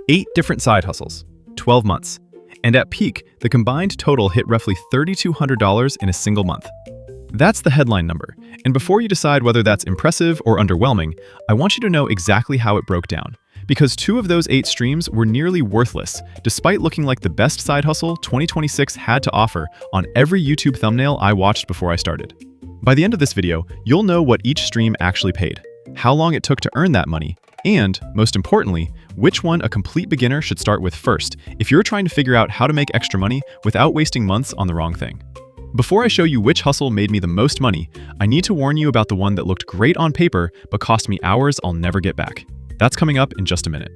8 different side hustles, 12 months. And at peak, the combined total hit roughly $3,200 in a single month. That's the headline number. And before you decide whether that's impressive or underwhelming, I want you to know exactly how it broke down. Because 2 of those 8 streams were nearly worthless, despite looking like the best side hustle 2026 had to offer on every YouTube thumbnail I watched before I started. By the end of this video, you'll know what each stream actually paid, how long it took to earn that money, and, most importantly, which one a complete beginner should start with first if you're trying to figure out how to make extra money without wasting months on the wrong thing. Before I show you which hustle made me the most money, I need to warn you about the one that looked great on paper but cost me hours I'll never get back. That's coming up in just a minute.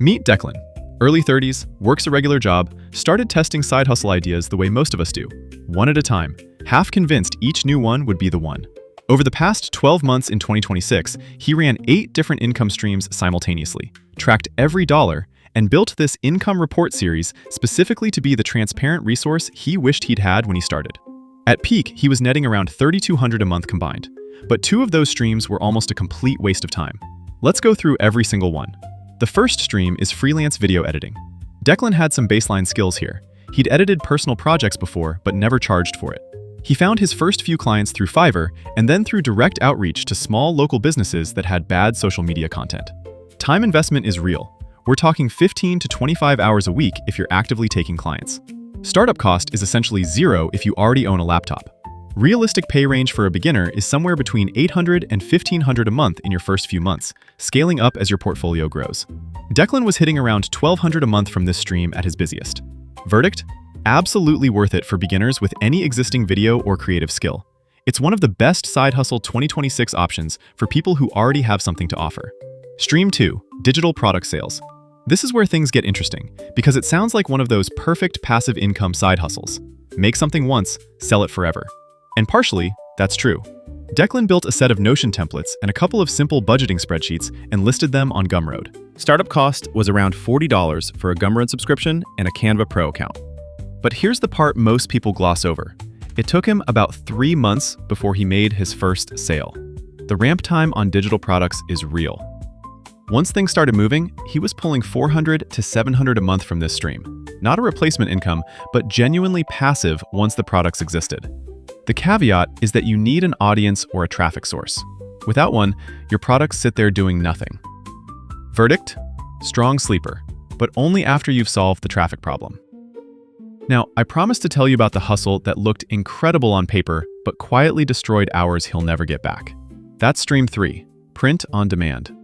Meet Declan. Early 30s, works a regular job, started testing side hustle ideas the way most of us do, one at a time, half convinced each new one would be the one. Over the past 12 months in 2026, he ran 8 different income streams simultaneously, tracked every dollar, and built this income report series specifically to be the transparent resource he wished he'd had when he started. At peak, he was netting around $3,200 a month combined, but 2 of those streams were almost a complete waste of time. Let's go through every single one. The first stream is freelance video editing. Declan had some baseline skills here. He'd edited personal projects before, but never charged for it. He found his first few clients through Fiverr and then through direct outreach to small local businesses that had bad social media content. Time investment is real. We're talking 15 to 25 hours a week if you're actively taking clients. Startup cost is essentially zero if you already own a laptop. Realistic pay range for a beginner is somewhere between $800 and $1,500 a month in your first few months, scaling up as your portfolio grows. Declan was hitting around $1,200 a month from this stream at his busiest. Verdict? Absolutely worth it for beginners with any existing video or creative skill. It's one of the best side hustle 2026 options for people who already have something to offer. Stream 2, digital product sales. This is where things get interesting, because it sounds like one of those perfect passive income side hustles. Make something once, sell it forever. And partially, that's true. Declan built a set of Notion templates and a couple of simple budgeting spreadsheets and listed them on Gumroad. Startup cost was around $40 for a Gumroad subscription and a Canva Pro account. But here's the part most people gloss over. It took him about 3 months before he made his first sale. The ramp time on digital products is real. Once things started moving, he was pulling $400 to $700 a month from this stream. Not a replacement income, but genuinely passive once the products existed. The caveat is that you need an audience or a traffic source. Without one, your products sit there doing nothing. Verdict? Strong sleeper, but only after you've solved the traffic problem. Now, I promised to tell you about the hustle that looked incredible on paper, but quietly destroyed hours he'll never get back. That's stream 3, print on demand.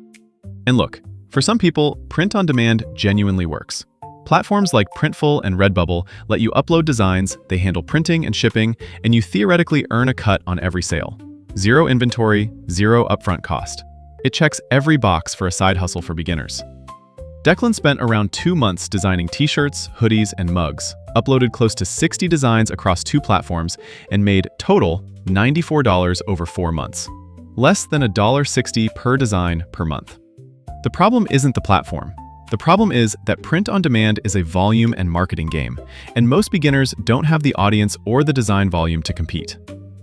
And look, for some people, print on demand genuinely works. Platforms like Printful and Redbubble let you upload designs, they handle printing and shipping, and you theoretically earn a cut on every sale. Zero inventory, zero upfront cost. It checks every box for a side hustle for beginners. Declan spent around 2 months designing t-shirts, hoodies, and mugs, uploaded close to 60 designs across 2 platforms, and made total $94 over 4 months. Less than $1.60 per design per month. The problem isn't the platform. The problem is that print on demand is a volume and marketing game, and most beginners don't have the audience or the design volume to compete.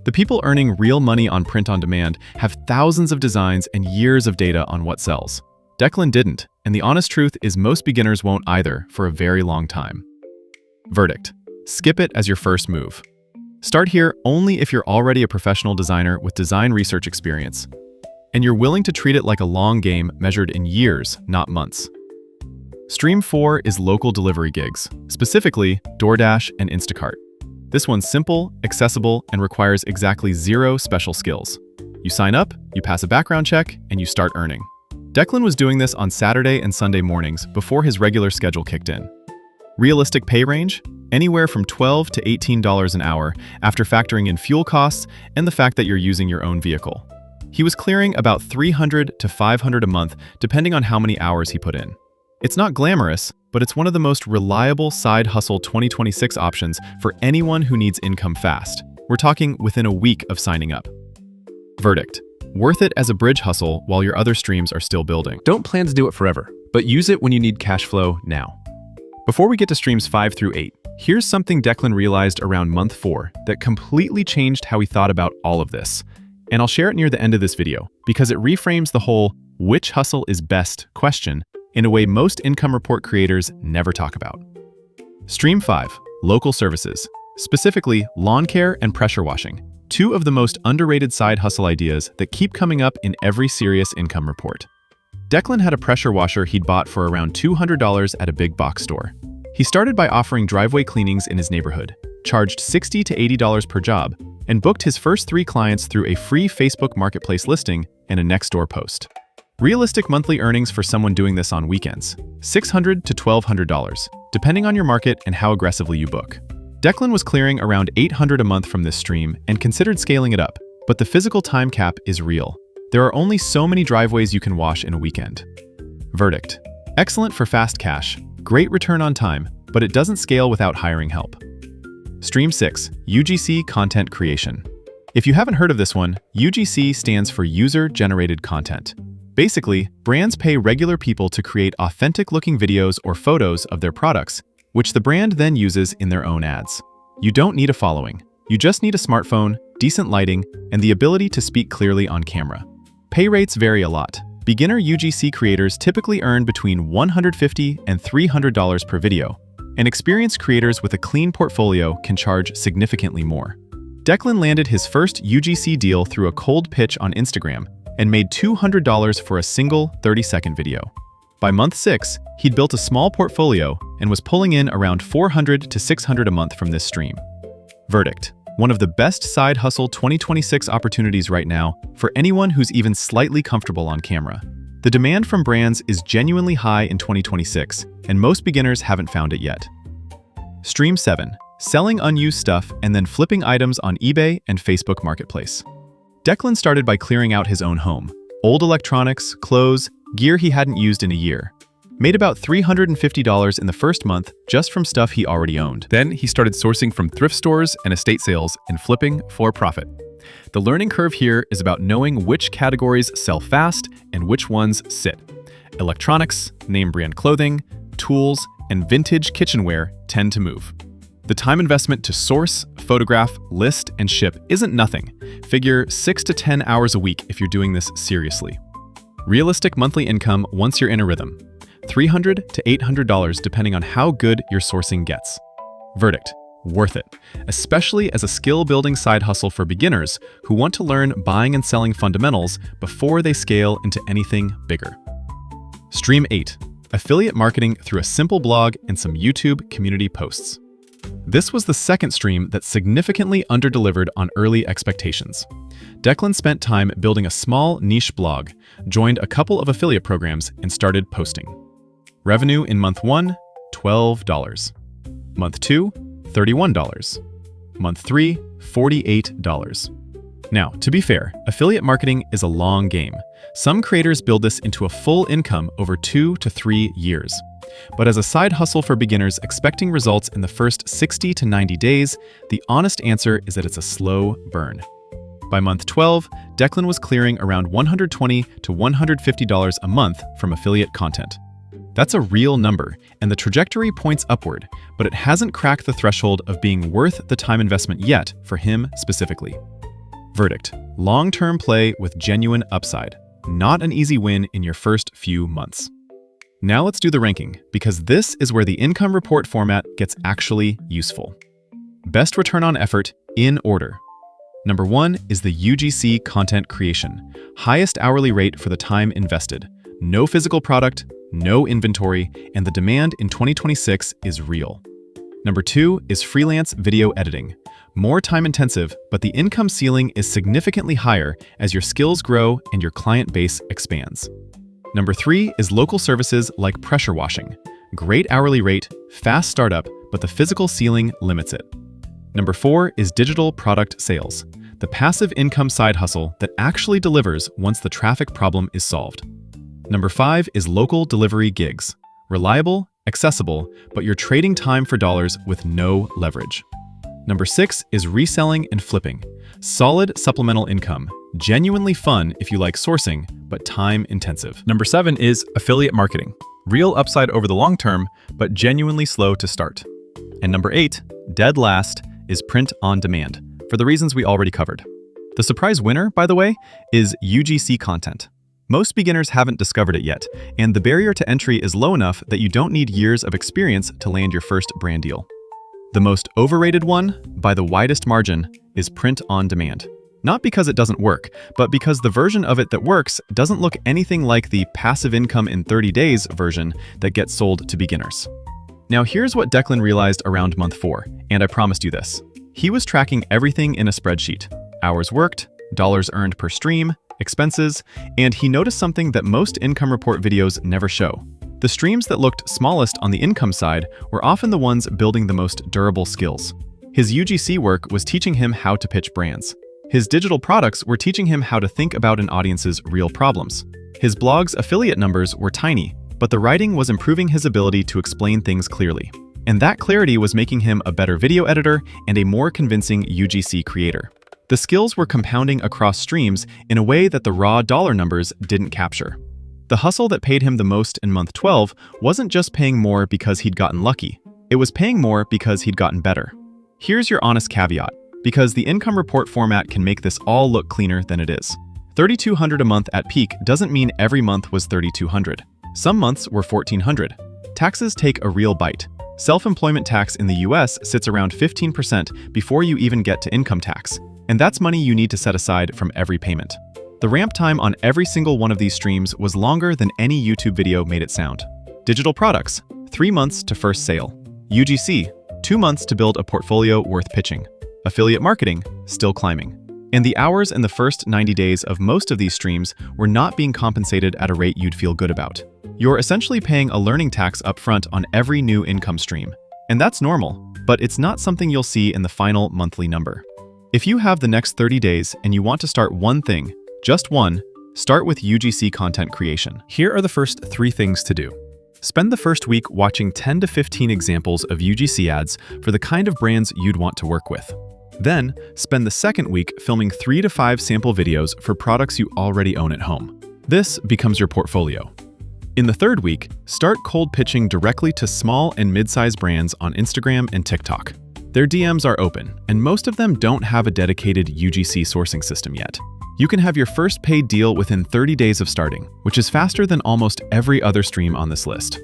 The people earning real money on print on demand have thousands of designs and years of data on what sells. Declan didn't, and the honest truth is most beginners won't either for a very long time. Verdict: skip it as your first move. Start here only if you're already a professional designer with design research experience, and you're willing to treat it like a long game measured in years, not months. Stream 4 is local delivery gigs, specifically DoorDash and Instacart. This one's simple, accessible, and requires exactly 0 special skills. You sign up, you pass a background check, and you start earning. Declan was doing this on Saturday and Sunday mornings before his regular schedule kicked in. Realistic pay range? Anywhere from $12 to $18 an hour after factoring in fuel costs and the fact that you're using your own vehicle. He was clearing about $300 to $500 a month depending on how many hours he put in. It's not glamorous, but it's one of the most reliable side hustle 2026 options for anyone who needs income fast. We're talking within a week of signing up. Verdict: worth it as a bridge hustle while your other streams are still building. Don't plan to do it forever, but use it when you need cash flow now. Before we get to streams 5 through 8, here's something Declan realized around month 4 that completely changed how he thought about all of this. And I'll share it near the end of this video because it reframes the whole "which hustle is best" question in a way most income report creators never talk about. Stream 5. Local services, specifically lawn care and pressure washing, two of the most underrated side hustle ideas that keep coming up in every serious income report. Declan had a pressure washer he'd bought for around $200 at a big box store. He started by offering driveway cleanings in his neighborhood, charged $60 to $80 per job, and booked his first 3 clients through a free Facebook Marketplace listing and a Nextdoor post. Realistic monthly earnings for someone doing this on weekends: $600 to $1,200, depending on your market and how aggressively you book. Declan was clearing around $800 a month from this stream and considered scaling it up, but the physical time cap is real. There are only so many driveways you can wash in a weekend. Verdict: excellent for fast cash, great return on time, but it doesn't scale without hiring help. Stream 6. UGC Content Creation. If you haven't heard of this one, UGC stands for User-Generated Content. Basically, brands pay regular people to create authentic-looking videos or photos of their products, which the brand then uses in their own ads. You don't need a following. You just need a smartphone, decent lighting, and the ability to speak clearly on camera. Pay rates vary a lot. Beginner UGC creators typically earn between $150 and $300 per video, and experienced creators with a clean portfolio can charge significantly more. Declan landed his first UGC deal through a cold pitch on Instagram and made $200 for a single 30-second video. By month 6, he'd built a small portfolio and was pulling in around $400 to $600 a month from this stream. Verdict: one of the best side hustle 2026 opportunities right now for anyone who's even slightly comfortable on camera. The demand from brands is genuinely high in 2026, and most beginners haven't found it yet. Stream 7. Selling unused stuff and then flipping items on eBay and Facebook Marketplace. Declan started by clearing out his own home. Old electronics, clothes, gear he hadn't used in a year. Made about $350 in the first month just from stuff he already owned. Then he started sourcing from thrift stores and estate sales and flipping for profit. The learning curve here is about knowing which categories sell fast and which ones sit. Electronics, name brand clothing, tools, and vintage kitchenware tend to move. The time investment to source, photograph, list, and ship isn't nothing. Figure 6 to 10 hours a week if you're doing this seriously. Realistic monthly income once you're in a rhythm: $300 to $800 depending on how good your sourcing gets. Verdict: worth it, especially as a skill-building side hustle for beginners who want to learn buying and selling fundamentals before they scale into anything bigger. Stream 8. Affiliate marketing through a simple blog and some YouTube community posts. This was the second stream that significantly underdelivered on early expectations. Declan spent time building a small niche blog, joined a couple of affiliate programs, and started posting. Revenue in month 1, $12. Month 2, $31. Month 3, $48. Now, to be fair, affiliate marketing is a long game. Some creators build this into a full income over 2 to 3 years. But as a side hustle for beginners expecting results in the first 60 to 90 days, the honest answer is that it's a slow burn. By month 12, Declan was clearing around $120 to $150 a month from affiliate content. That's a real number, and the trajectory points upward, but it hasn't cracked the threshold of being worth the time investment yet for him specifically. Verdict: long-term play with genuine upside, not an easy win in your first few months. Now let's do the ranking, because this is where the income report format gets actually useful. Best return on effort in order. Number 1 is the UGC content creation. Highest hourly rate for the time invested. No physical product, no inventory, and the demand in 2026 is real. Number 2 is freelance video editing. More time intensive, but the income ceiling is significantly higher as your skills grow and your client base expands. Number 3 is local services like pressure washing. Great hourly rate, fast startup, but the physical ceiling limits it. Number 4 is digital product sales, the passive income side hustle that actually delivers once the traffic problem is solved. Number 5 is local delivery gigs. Reliable, accessible, but you're trading time for dollars with no leverage. Number 6 is reselling and flipping. Solid supplemental income, genuinely fun if you like sourcing, but time intensive. Number 7 is affiliate marketing. Real upside over the long term, but genuinely slow to start. And number 8, dead last, is print on demand, for the reasons we already covered. The surprise winner, by the way, is UGC content. Most beginners haven't discovered it yet, and the barrier to entry is low enough that you don't need years of experience to land your first brand deal. The most overrated one, by the widest margin, is print on demand. Not because it doesn't work, but because the version of it that works doesn't look anything like the passive income in 30 days version that gets sold to beginners. Now here's what Declan realized around month 4, and I promised you this. He was tracking everything in a spreadsheet: hours worked, dollars earned per stream, expenses, and he noticed something that most income report videos never show. The streams that looked smallest on the income side were often the ones building the most durable skills. His UGC work was teaching him how to pitch brands. His digital products were teaching him how to think about an audience's real problems. His blog's affiliate numbers were tiny, but the writing was improving his ability to explain things clearly. And that clarity was making him a better video editor and a more convincing UGC creator. The skills were compounding across streams in a way that the raw dollar numbers didn't capture. The hustle that paid him the most in month 12 wasn't just paying more because he'd gotten lucky. It was paying more because he'd gotten better. Here's your honest caveat, because the income report format can make this all look cleaner than it is. $3,200 a month at peak doesn't mean every month was $3,200. Some months were $1,400. Taxes take a real bite. Self-employment tax in the US sits around 15% before you even get to income tax, and that's money you need to set aside from every payment. The ramp time on every single one of these streams was longer than any YouTube video made it sound. Digital products, 3 months to first sale. UGC, 2 months to build a portfolio worth pitching. Affiliate marketing, still climbing. And the hours in the first 90 days of most of these streams were not being compensated at a rate you'd feel good about. You're essentially paying a learning tax upfront on every new income stream. And that's normal, but it's not something you'll see in the final monthly number. If you have the next 30 days and you want to start one thing, just one, start with UGC content creation. Here are the first 3 things to do. Spend the first week watching 10 to 15 examples of UGC ads for the kind of brands you'd want to work with. Then, spend the second week filming 3 to 5 sample videos for products you already own at home. This becomes your portfolio. In the third week, start cold pitching directly to small and mid-sized brands on Instagram and TikTok. Their DMs are open, and most of them don't have a dedicated UGC sourcing system yet. You can have your first paid deal within 30 days of starting, which is faster than almost every other stream on this list.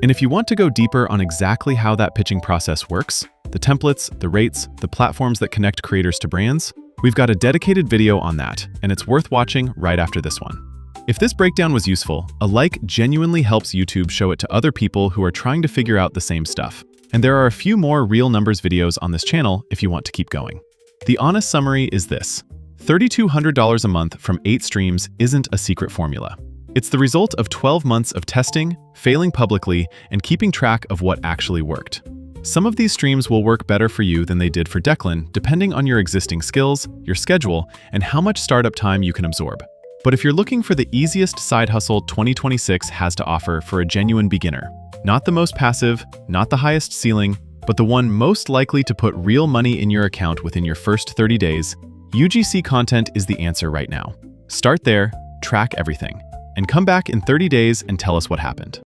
And if you want to go deeper on exactly how that pitching process works, the templates, the rates, the platforms that connect creators to brands, we've got a dedicated video on that, and it's worth watching right after this one. If this breakdown was useful, a like genuinely helps YouTube show it to other people who are trying to figure out the same stuff. And there are a few more real numbers videos on this channel if you want to keep going. The honest summary is this: $3,200 a month from 8 streams isn't a secret formula. It's the result of 12 months of testing, failing publicly, and keeping track of what actually worked. Some of these streams will work better for you than they did for Declan, depending on your existing skills, your schedule, and how much startup time you can absorb. But if you're looking for the easiest side hustle 2026 has to offer for a genuine beginner, not the most passive, not the highest ceiling, but the one most likely to put real money in your account within your first 30 days, UGC content is the answer right now. Start there, track everything, and come back in 30 days and tell us what happened.